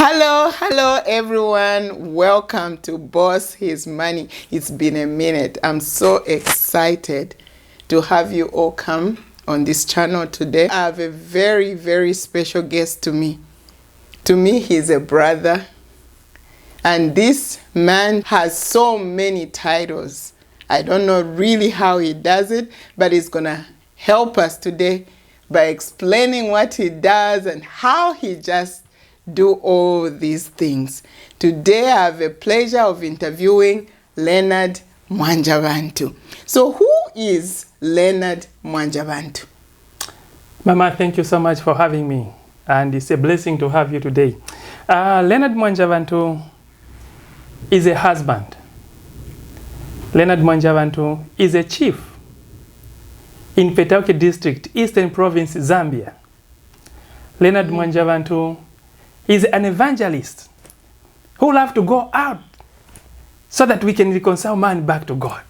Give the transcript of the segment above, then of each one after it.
Hello everyone. Welcome to Boss His Money. It's been a minute. I'm so excited to have you all come on this channel today. I have a very special guest to me. To me, he's a brother. And this man has so many titles. I don't know really how he does it, but he's gonna help us today by explaining what he does and how he just do all these things. Today I have a pleasure of interviewing Leonard Mwanjawathu. So who is Leonard Mwanjawathu? Mama, thank you so much for having me, and it's a blessing to have you today. Leonard Manjavant is a husband. Leonard Manjavant is a chief in Pittsburgh District, Eastern Province, Zambia. Leonard Manjavant is an evangelist who loves to go out so that we can reconcile man back to God.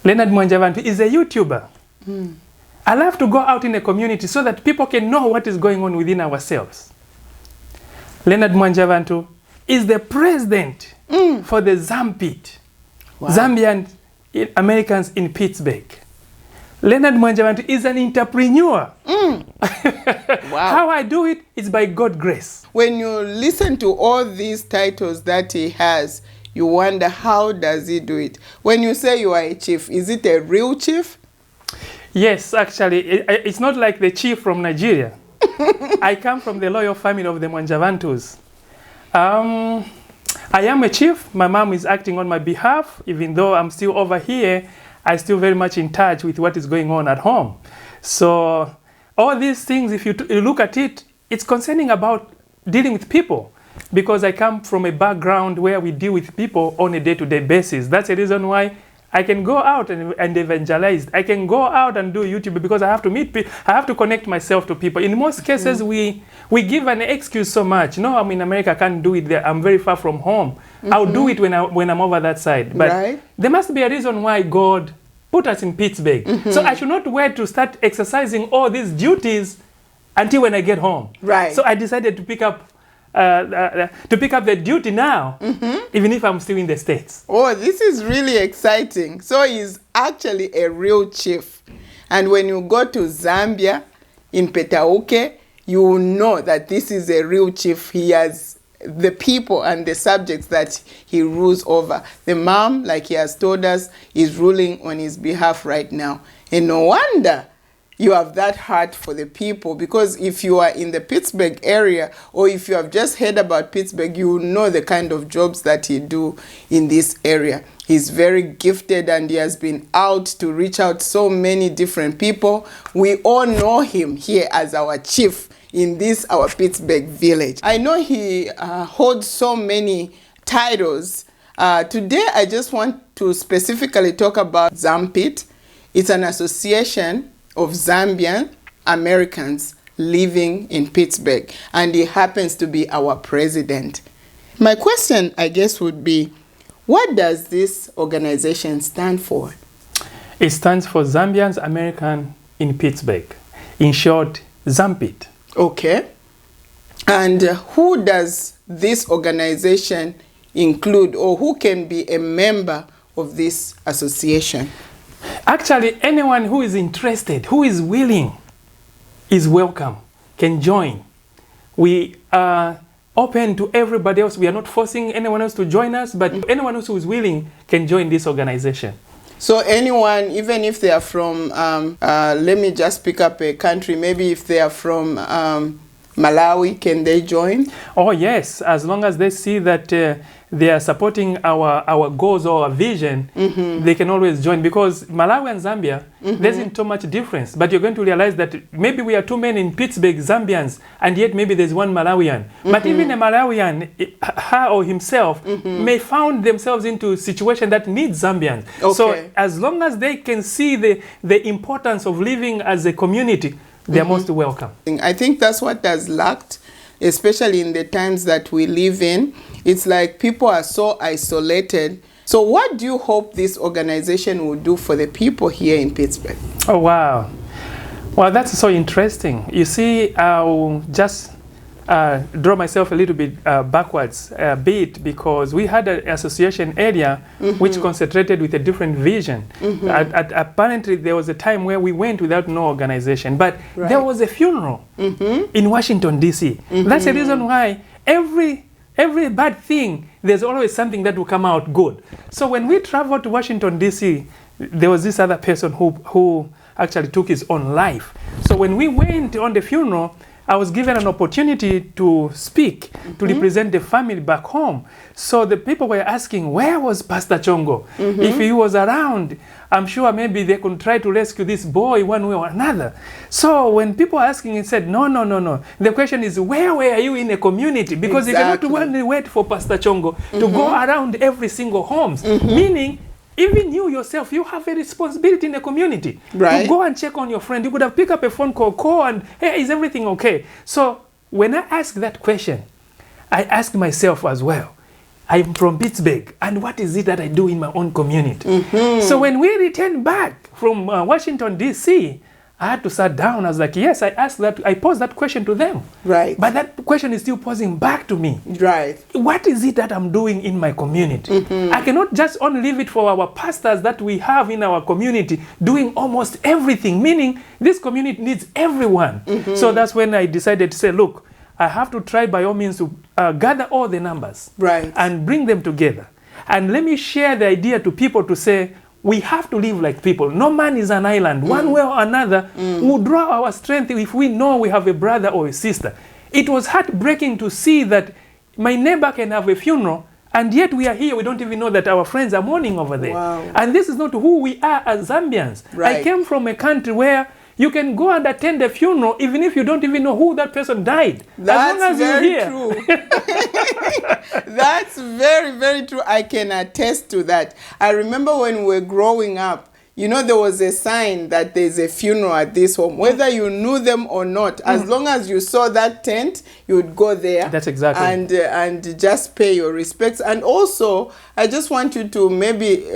Leonard Manjavant is a YouTuber. I love to go out in the community so that people can know what is going on within ourselves. Leonard Manjavant is the president for the Zampitt Zambian Americans in Pittsburgh. Leonard Manjavant is an entrepreneur. Wow. How I do it is by God's grace. When you listen to all these titles that he has, you wonder, how does he do it? When you say you are a chief, is it a real chief? Yes, actually, it's not like the chief from Nigeria. I come from the loyal family of the Mwanjavantus. I am a chief. My mom is acting on my behalf. Even though I'm still over here, I'm still very much in touch with what is going on at home. So all these things, if you look at it, it's concerning about dealing with people, because I come from a background where we deal with people on a day-to-day basis. That's the reason why I can go out and evangelize. I can go out and do YouTube, because I have to meet people. I have to connect myself to people. In most cases, we give an excuse so much. No, I'm in America, I can't do it there. I'm very far from home. I'll do it when I'm over that side. But there must be a reason why God put us in Pittsburgh. So I should not wait to start exercising all these duties until when I get home. So I decided to pick up the duty now, even if I'm still in the States. Oh, this is really exciting. So he's actually a real chief. And when you go to Zambia, in Petauke, you will know that this is a real chief. He has the people and the subjects that he rules over. The mom, like he has told us, is ruling on his behalf right now. And no wonder you have that heart for the people, because if you are in the Pittsburgh area, or if you have just heard about Pittsburgh, you will know the kind of jobs that he do in this area. He's very gifted, and he has been out to reach out so many different people. We all know him here as our chief in this, our Pittsburgh village. I know he holds so many titles. Today, I just want to specifically talk about Zampitt. It's an association of Zambian Americans living in Pittsburgh, and he happens to be our president. My question, I guess, would be, what does this organization stand for? It stands for Zambian Americans in Pittsburgh. In short, Zampitt. Okay. And who does this organization include, or who can be a member of this association? Actually, anyone who is interested, who is willing, is welcome, can join. We are open to everybody else. We are not forcing anyone else to join us, but anyone else who is willing can join this organization. So anyone, even if they are from, let me just pick up a country, maybe if they are from Malawi, can they join? Oh yes, as long as they see that they are supporting our goals or our vision, they can always join, because Malawi and Zambia, there isn't too much difference. But you're going to realize that maybe we are two men in Pittsburgh, Zambians, and yet maybe there's one Malawian. But even a Malawian, her or himself, may find themselves into a situation that needs Zambians. So as long as they can see the importance of living as a community, they're most welcome. I think that's what has lacked, especially in the times that we live in. It's like people are so isolated. So what do you hope this organization will do for the people here in Pittsburgh? Oh, wow. Well, that's so interesting. You see, I'll just draw myself a little bit backwards a bit, because we had an association area which concentrated with a different vision. Apparently, there was a time where we went without no organization, but there was a funeral in Washington, D.C. That's the reason why every bad thing, there's always something that will come out good. So when we traveled to Washington, D.C., there was this other person who actually took his own life. So when we went on the funeral, I was given an opportunity to speak, to represent the family back home. So the people were asking, where was Pastor Chongo? If he was around, I'm sure maybe they could try to rescue this boy one way or another. So when people are asking, it said, no. The question is, where were you in the community? Because you cannot only wait for Pastor Chongo to go around every single homes. Meaning, even you yourself, you have a responsibility in the community. To go and check on your friend. You could have picked up a phone call and, hey, is everything okay? So when I ask that question, I ask myself as well, I'm from Pittsburgh, and what is it that I do in my own community? So when we returned back from Washington, D.C., I had to sit down. I was like, yes, I posed that question to them. But that question is still posing back to me. What is it that I'm doing in my community? I cannot just only leave it for our pastors that we have in our community doing almost everything, meaning this community needs everyone. So that's when I decided to say, look, I have to try by all means to gather all the numbers and bring them together. And let me share the idea to people to say, we have to live like people. No man is an island. One way or another, we'll draw our strength if we know we have a brother or a sister. It was heartbreaking to see that my neighbor can have a funeral, and yet we are here. We don't even know that our friends are mourning over there. And this is not who we are as Zambians. I came from a country where you can go and attend a funeral even if you don't even know who that person died. That's as long as very true. That's very, very true. I can attest to that. I remember when we were growing up, you know, there was a sign that there's a funeral at this home. Whether you knew them or not, as long as you saw that tent, you would go there. That's exactly. And just pay your respects. And also, I just want you to maybe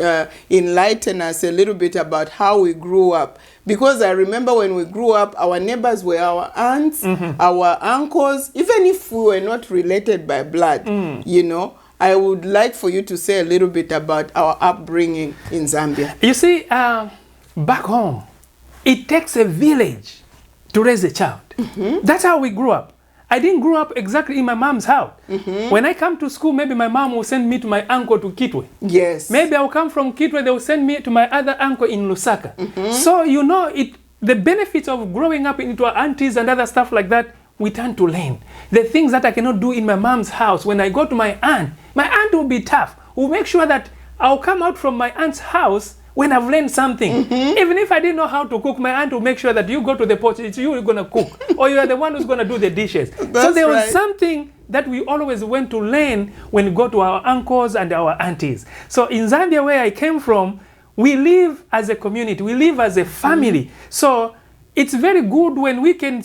enlighten us a little bit about how we grew up. Because I remember when we grew up, our neighbors were our aunts, our uncles, even if we were not related by blood, you know. I would like for you to say a little bit about our upbringing in Zambia. You see, back home, it takes a village to raise a child. That's how we grew up. I didn't grow up exactly in my mom's house. When I come to school, maybe my mom will send me to my uncle to Kitwe. Maybe I'll come from Kitwe, they will send me to my other uncle in Lusaka. So, you know, the benefits of growing up into our aunties and other stuff like that, we turn to learn. The things that I cannot do in my mom's house, when I go to my aunt will be tough. We'll make sure that I'll come out from my aunt's house when I've learned something. Even if I didn't know how to cook, my aunt will make sure that you go to the pot, it's you who's going to cook. Or you are the one who's going to do the dishes. So there was something that we always went to learn when we go to our uncles and our aunties. So in Zambia, where I came from, we live as a community. We live as a family. So it's very good when we can,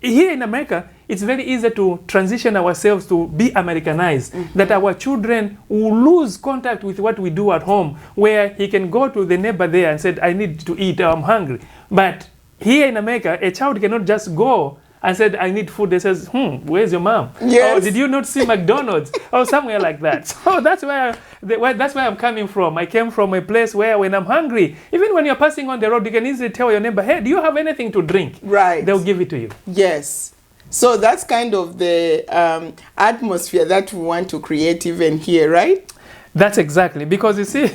here in America, it's very easy to transition ourselves to be Americanized, that our children will lose contact with what we do at home, where he can go to the neighbor there and say, I need to eat, I'm hungry. But here in America, a child cannot just go and say, I need food. They says, where's your mom? Or did you not see McDonald's? Or somewhere like that. So that's where I'm coming from. I came from a place where when I'm hungry, even when you're passing on the road, you can easily tell your neighbor, hey, do you have anything to drink? They'll give it to you. So that's kind of the atmosphere that we want to create even here, right? That's exactly. Because you see,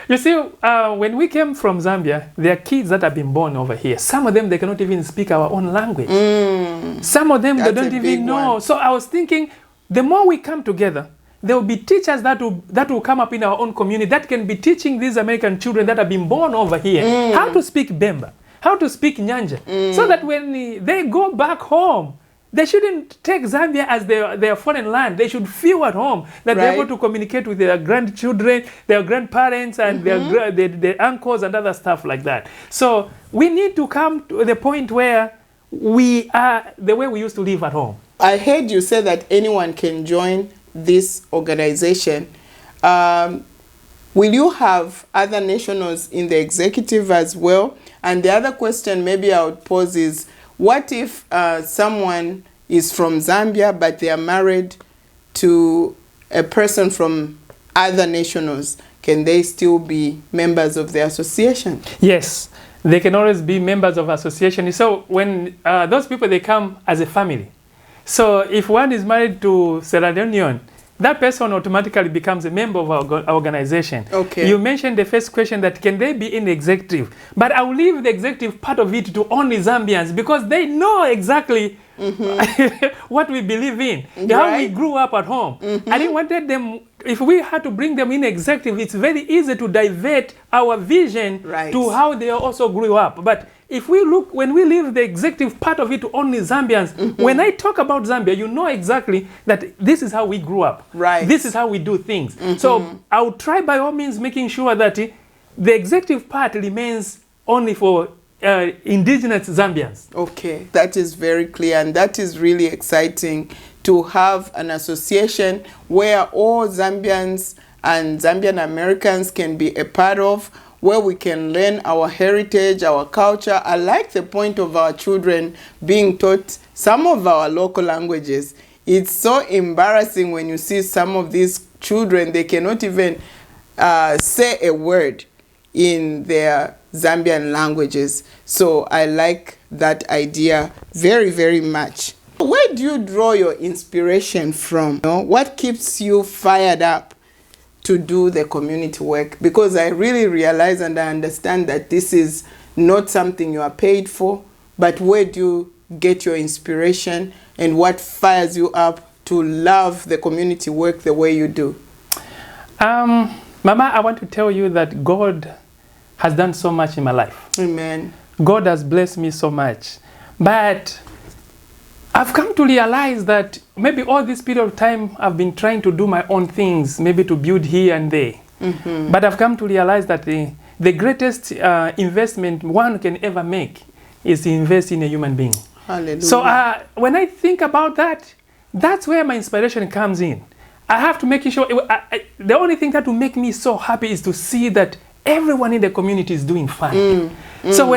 when we came from Zambia, there are kids that have been born over here. Some of them, they cannot even speak our own language. Some of them, they don't even know. So I was thinking, the more we come together, there will be teachers that will come up in our own community that can be teaching these American children that have been born over here how to speak Bemba, how to speak Nyanja, so that when they go back home, they shouldn't take Zambia as their foreign land. They should feel at home that they're able to communicate with their grandchildren, their grandparents, and their uncles and other stuff like that. So we need to come to the point where we are the way we used to live at home. I heard you say that anyone can join this organization. Will you have other nationals in the executive as well? And the other question maybe I would pose is, what if someone is from Zambia, but they are married to a person from other nationals, can they still be members of the association? Yes, they can always be members of association. So when those people, they come as a family. So if one is married to Sierra Leonean, that person automatically becomes a member of our organization. Okay. You mentioned the first question that can they be in the executive? But I will leave the executive part of it to only Zambians because they know exactly what we believe in, how we grew up at home. I didn't want them, if we had to bring them in executive, it's very easy to divert our vision to how they also grew up. But if we look, when we leave the executive part of it to only Zambians, when I talk about Zambia, you know exactly that this is how we grew up. This is how we do things. So I'll try by all means making sure that the executive part remains only for indigenous Zambians. Okay, that is very clear, and that is really exciting to have an association where all Zambians and Zambian Americans can be a part of, where we can learn our heritage, our culture. I like the point of our children being taught some of our local languages. It's so embarrassing when you see some of these children, they cannot even say a word in their Zambian languages. So I like that idea very, very much. Where do you draw your inspiration from? You know, what keeps you fired up to do the community work? Because I really realize and I understand that this is not something you are paid for, but where do you get your inspiration and what fires you up to love the community work the way you do? Mama, I want to tell you that God has done so much in my life. Amen. God has blessed me so much. But I've come to realize that maybe all this period of time I've been trying to do my own things, maybe to build here and there. But I've come to realize that the greatest investment one can ever make is to invest in a human being. Hallelujah. So when I think about that, that's where my inspiration comes in. I have to make sure, the only thing that will make me so happy is to see that everyone in the community is doing fine. So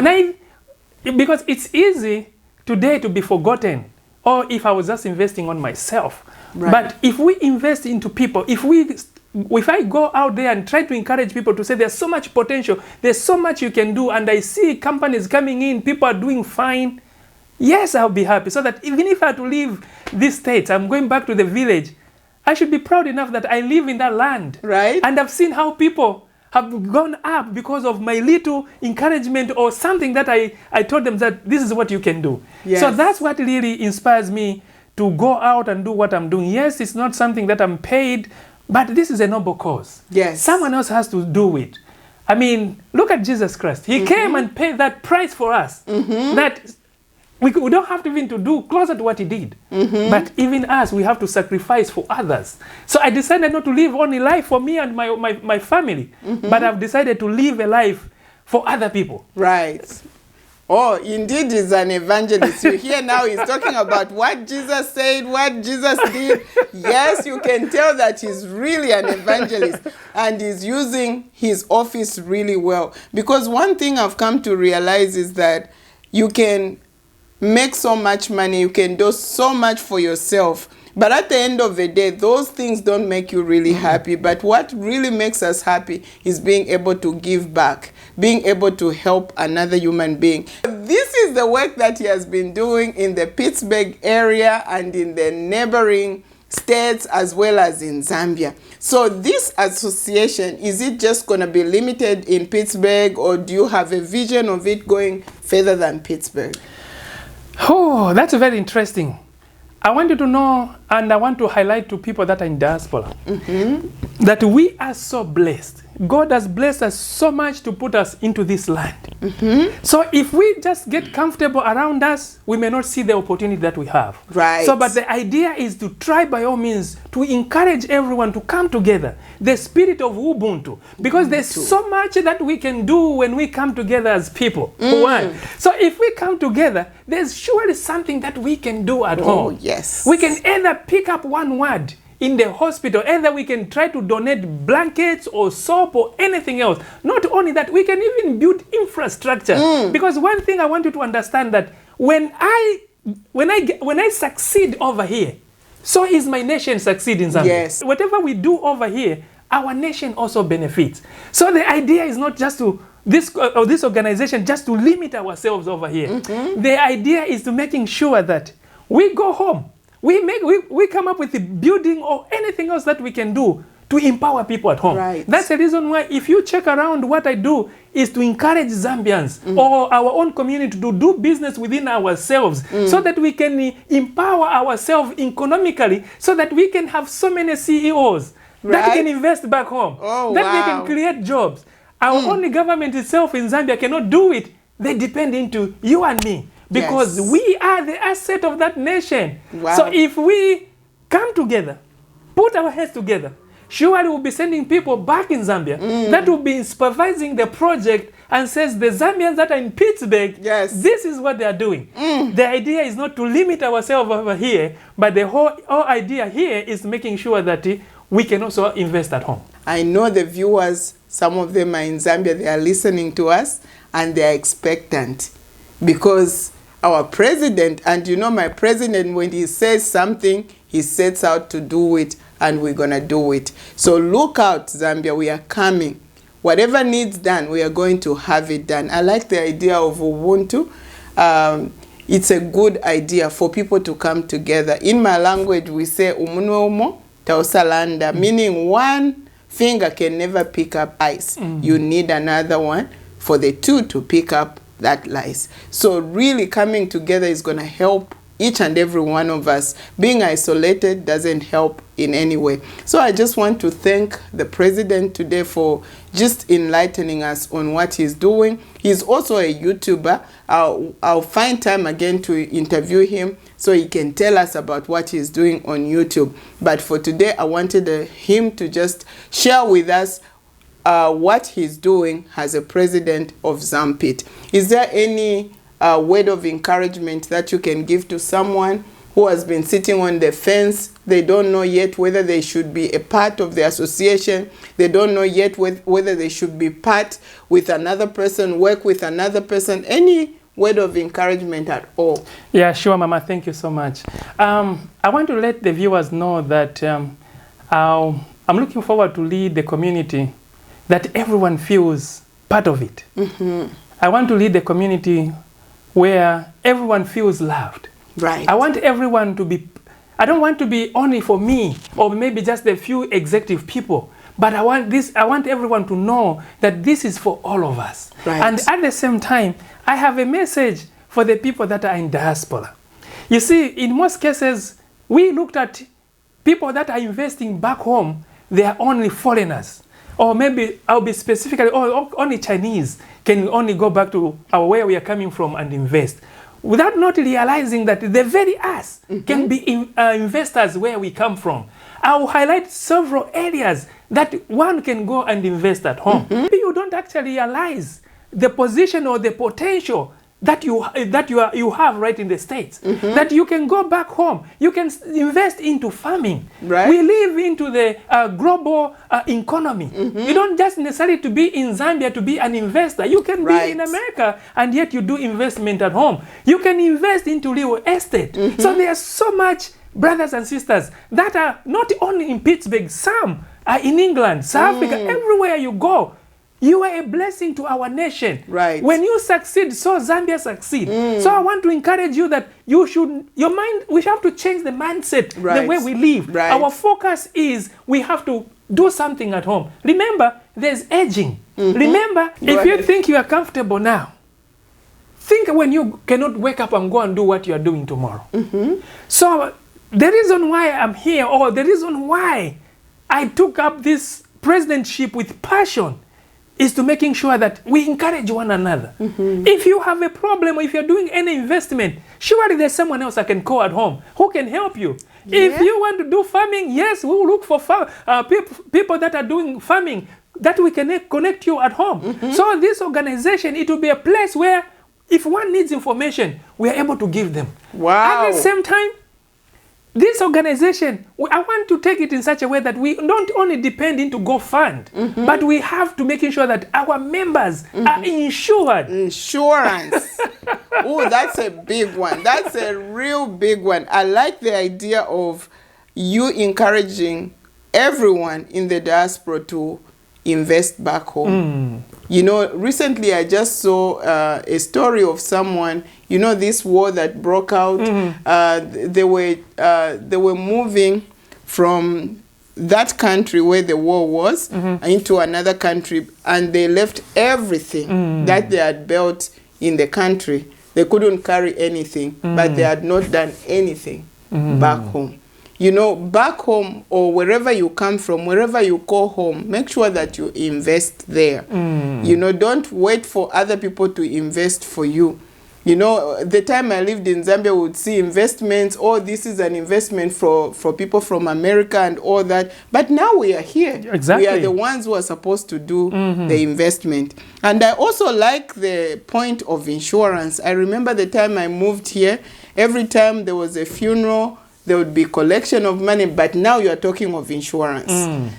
because it's easy today to be forgotten, or if I was just investing on myself. But if we invest into people, if I go out there and try to encourage people to say there's so much potential, there's so much you can do, and I see companies coming in, people are doing fine, yes, I'll be happy. So that even if I had to leave these states, I'm going back to the village, I should be proud enough that I live in that land. And I've seen how people have gone up because of my little encouragement or something that I told them that this is what you can do. So that's what really inspires me to go out and do what I'm doing. Yes, it's not something that I'm paid, but this is a noble cause. Someone else has to do it. I mean, look at Jesus Christ. He came and paid that price for us. That we don't have to even to do closer to what he did. But even us, we have to sacrifice for others. So I decided not to live only life for me and my family, but I've decided to live a life for other people. Oh, indeed he's an evangelist. You hear now he's talking about what Jesus said, what Jesus did. Yes, you can tell that he's really an evangelist and he's using his office really well. Because one thing I've come to realize is that you can make so much money, you can do so much for yourself, but at the end of the day, those things don't make you really happy. But what really makes us happy is being able to give back, being able to help another human being. This is the work that he has been doing in the Pittsburgh area and in the neighboring states as well as in Zambia. So this association, is it just going to be limited in Pittsburgh, or do you have a vision of it going further than Pittsburgh? Oh, that's very interesting. I want you to know, and I want to highlight to people that are in diaspora, that we are so blessed. God has blessed us so much to put us into this land. So if we just get comfortable around us, we may not see the opportunity that we have. So, but the idea is to try by all means to encourage everyone to come together. The spirit of ubuntu. Because there's so much that we can do when we come together as people. One. So if we come together, there's surely something that we can do at home. We can either pick up one word in the hospital, either we can try to donate blankets or soap or anything else. Not only that, we can even build infrastructure. Because one thing I want you to understand, that when I when I succeed over here, so is my nation succeed in Zambia. Yes. Whatever we do over here, our nation also benefits. So the idea is not just to this organization just to limit ourselves over here. The idea is to making sure that we go home, we come up with a building or anything else that we can do to empower people at home. Right. That's the reason why, if you check around, what I do is to encourage Zambians or our own community to do business within ourselves so that we can empower ourselves economically, so that we can have so many CEOs that can invest back home, that they can create jobs. Our only government itself in Zambia cannot do it. They depend into you and me, because we are the asset of that nation. So if we come together, put our heads together, surely we'll be sending people back in Zambia that will be supervising the project and says the Zambians that are in Pittsburgh, this is what they are doing. The idea is not to limit ourselves over here, but the whole idea here is making sure that we can also invest at home. I know the viewers, some of them are in Zambia, they are listening to us and they are expectant, because our president, and you know my president, when he says something, he sets out to do it, and we're going to do it. So look out, Zambia, we are coming. Whatever needs done, we are going to have it done. I like the idea of ubuntu. It's a good idea for people to come together. In my language, we say umunwe tausalanda, meaning one finger can never pick up ice. You need another one for the two to pick up that lice. So really coming together is going to help each and every one of us. Being isolated doesn't help in any way. So I just want to thank the president today for just enlightening us on what he's doing. He's also a YouTuber. I'll find time again to interview him so he can tell us about what he's doing on YouTube. But for today, I wanted him to just share with us what he's doing as a president of Zampitt. Is there any word of encouragement that you can give to someone who has been sitting on the fence? They don't know yet whether they should be a part of the association. They don't know yet whether they should be part with another person, work with another person. Any word of encouragement at all? Yeah, sure, Mama. Thank you so much. I want to let the viewers know that I'm looking forward to lead the community that everyone feels part of it. I want to lead the community where everyone feels loved. Right. I want everyone to be, I don't want to be only for me or maybe just a few executive people, but I want everyone to know that this is for all of us. Right. And at the same time, I have a message for the people that are in diaspora. You see, in most cases, we looked at people that are investing back home, they are only foreigners. Or maybe I'll be specifically, only Chinese can only go back to where we are coming from and invest, without not realizing that the very us can be investors where we come from. I'll highlight several areas that one can go and invest at home. Maybe you don't actually realize the position or the potential that you have right in the States, that you can go back home, you can invest into farming. Right. We live into the global economy. You don't just necessarily to be in Zambia to be an investor. You can be in America and yet you do investment at home. You can invest into real estate. So there's so much, brothers and sisters, that are not only in Pittsburgh, some are in England, South Africa, everywhere you go. You are a blessing to our nation. Right. When you succeed, so Zambia succeed. So I want to encourage you that you should, we have to change the mindset, the way we live. Right. Our focus is we have to do something at home. Remember, there's aging. Remember, if you think you are comfortable now, think when you cannot wake up and go and do what you are doing tomorrow. So the reason why I'm here, or the reason why I took up this presidentship with passion, is to making sure that we encourage one another. If you have a problem, or if you're doing any investment, surely there's someone else I can call at home who can help you. If you want to do farming, yes, we will look for people that are doing farming that we can connect you at home. So this organization, it will be a place where if one needs information, we are able to give them. Wow. At the same time, this organization, I want to take it in such a way that we don't only depend into GoFund, but we have to make sure that our members are insured. Insurance. Oh, that's a big one. That's a real big one. I like the idea of you encouraging everyone in the diaspora to invest back home. You know, recently I just saw a story of someone, you know, this war that broke out. They were moving from that country where the war was into another country, and they left everything that they had built in the country. They couldn't carry anything, but they had not done anything back home. You know, back home or wherever you come from, wherever you call home, make sure that you invest there. You know, don't wait for other people to invest for you. You know, the time I lived in Zambia, we would see investments. Oh, this is an investment for people from America and all that. But now we are here. Exactly. We are the ones who are supposed to do the investment. And I also like the point of insurance. I remember the time I moved here, every time there was a funeral, there would be collection of money, but now you are talking of insurance.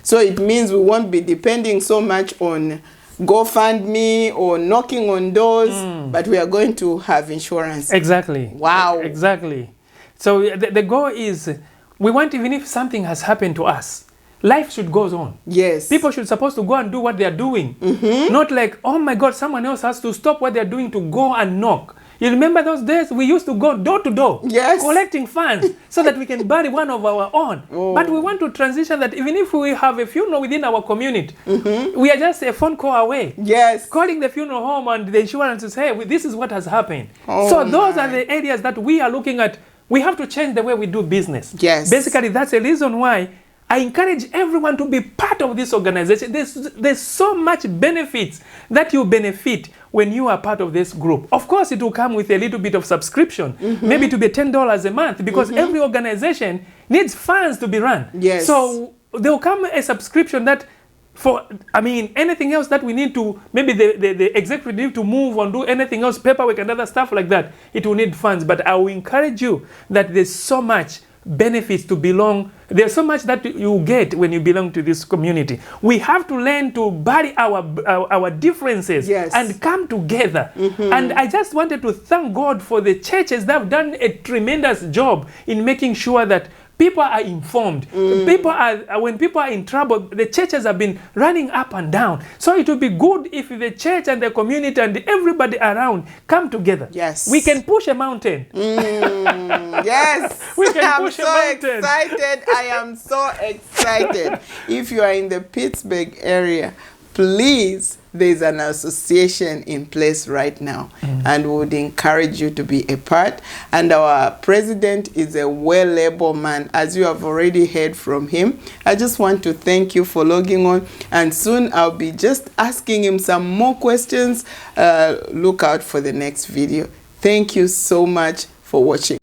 So it means we won't be depending so much on GoFundMe or knocking on doors, but we are going to have insurance. Exactly. Wow. Exactly. So the goal is, we want, even if something has happened to us, life should go on. Yes. People should supposed to go and do what they are doing. Not like, oh my God, someone else has to stop what they are doing to go and knock. You remember those days we used to go door to door, collecting funds so that we can bury one of our own. But we want to transition that even if we have a funeral within our community, we are just a phone call away. Yes. Calling the funeral home and the insurance to say, hey, this is what has happened. So those are the areas that we are looking at. We have to change the way we do business. Yes. Basically, that's the reason why I encourage everyone to be part of this organization. There's so much benefits that you benefit when you are part of this group. Of course, it will come with a little bit of subscription, maybe to be $10 a month, because every organization needs funds to be run. Yes. So there will come a subscription that for, I mean, anything else that we need to, maybe the executive need to move on, do anything else, paperwork and other stuff like that, it will need funds. But I will encourage you that there's so much benefits to belong. There's so much that you get when you belong to this community. We have to learn to bury our differences and come together. And I just wanted to thank God for the churches that have done a tremendous job in making sure that people are informed. People are, when people are in trouble, the churches have been running up and down. So it would be good if the church and the community and everybody around come together. Yes. We can push a mountain. Yes. We can push a I'm mountain. so excited. I am so excited. If you are in the Pittsburgh area, please, there's an association in place right now, and we would encourage you to be a part. And our president is a well-able man, as you have already heard from him. I just want to thank you for logging on, and soon I'll be just asking him some more questions. Look out for the next video. Thank you so much for watching.